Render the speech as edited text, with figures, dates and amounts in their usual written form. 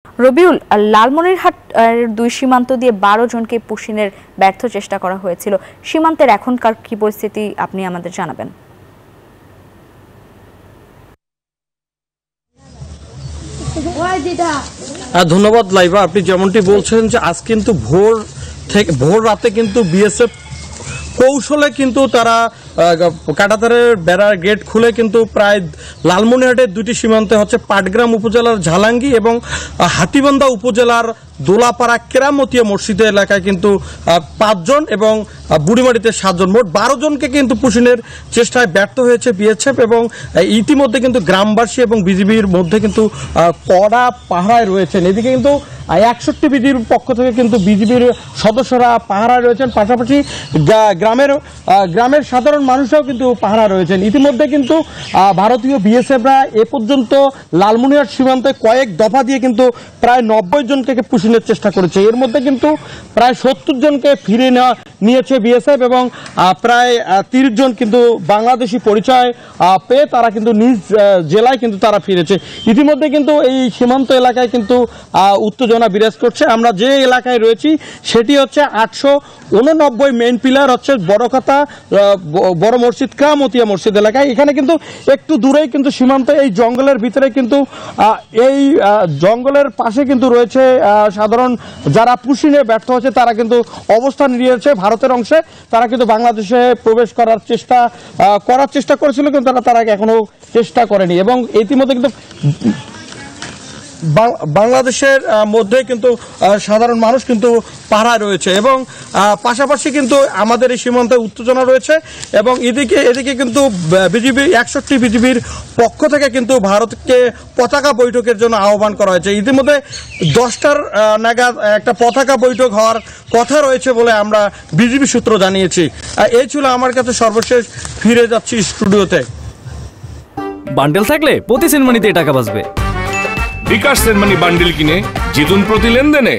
রবিউল, লালমনিরহাট দুই সীমান্ত দিয়ে 12 জনকে পুশিনের ব্যর্থ চেষ্টা করা হয়েছিল। সীমান্তের এখনকার কি পরিস্থিতি আপনি আমাদের জানাবেন? ধন্যবাদ লাইবা। আপনি যেমনটি বলছেন যে আজ কিন্তু ভোর রাতে কিন্তু বিএসএফ কৌশলে কিন্তু তারা কাঁটাতারের বেড়ার গেট খুলে কিন্তু প্রায় লালমনিরহাটের দুটি সীমান্তে হচ্ছে পাটগ্রাম উপজেলার ঝালাঙ্গি এবং হাতীবান্ধা উপজেলার দোলাপাড়া কেরামতিয়া মসজিদ এলাকায় কিন্তু 5 জন এবং বুড়িমারিতে 7 জন, মোট 12 জনকে কিন্তু পুশিনের চেষ্টায় ব্যর্থ হয়েছে বিএসএফ। এবং ইতিমধ্যে কিন্তু গ্রামবাসী এবং বিজিবির মধ্যে কিন্তু কড়া পাহারায় রয়েছেন। এদিকে কিন্তু 61 বিজিবির পক্ষ থেকে কিন্তু বিজিবির সদস্যরা পাহারায় রয়েছেন, পাশাপাশি গ্রামের সাধারণ মানুষরাও কিন্তু পাহারা রয়েছেন। ইতিমধ্যে কিন্তু ভারতীয় বিএসএফরা এ পর্যন্ত লালমনিরহাট সীমান্তে কয়েক দফা দিয়ে কিন্তু প্রায় 90 জনকে পুশিনের চেষ্টা করেছে। এর মধ্যে কিন্তু প্রায় 70 জনকে ফিরে নিয়েছে বিএসএফ এবং প্রায় 30 জন কিন্তু বাংলাদেশি পরিচয় পেয়ে তারা কিন্তু নিজ জেলায় কিন্তু তারা ফিরেছে। ইতিমধ্যে কিন্তু এই সীমান্ত এলাকায় কিন্তু উত্তেজনা বিরাজ করছে। আমরা যে এলাকায় রয়েছি সেটি হচ্ছে 889 মেইন পিলার হচ্ছে বড়খাতা বড় মসজিদ কেরামতিয়া মসজিদ এলাকায়। এখানে কিন্তু একটু দূরেই কিন্তু সীমান্তে এই জঙ্গলের ভিতরে কিন্তু এই জঙ্গলের পাশে কিন্তু রয়েছে সাধারণ যারা পুশিনে ব্যর্থ হচ্ছে তারা কিন্তু অবস্থান নিয়েছে ভারতের অংশে। তারা কিন্তু বাংলাদেশে প্রবেশ করার চেষ্টা করেছিল, কিন্তু তারা এখনো চেষ্টা করেনি। এবং ইতিমধ্যে কিন্তু বাংলাদেশের মধ্যে কিন্তু সাধারণ মানুষ কিন্তু পাহারায় রয়েছে এবং পাশাপাশি কিন্তু আমাদের এই সীমান্তে উত্তেজনা রয়েছে। এবং এদিকে কিন্তু বিজিবি 61 বিজিবির পক্ষ থেকে কিন্তু ভারতকে পতাকা বৈঠকের জন্য আহ্বান করা হয়েছে। ইতিমধ্যে 10টার নাগাদ একটা পতাকা বৈঠক হওয়ার কথা রয়েছে বলে আমরা বিজিবি সূত্র জানিয়েছি। এই ছিল আমার কাছে সর্বশেষ। ফিরে যাচ্ছি স্টুডিওতে। বান্ডেল থাকলে প্রতি সেনমানিতে টাকা বাঁচবে। বিকাশ সেনমানি বান্ডিল কিনে জিতুন প্রতি লেনদেনে।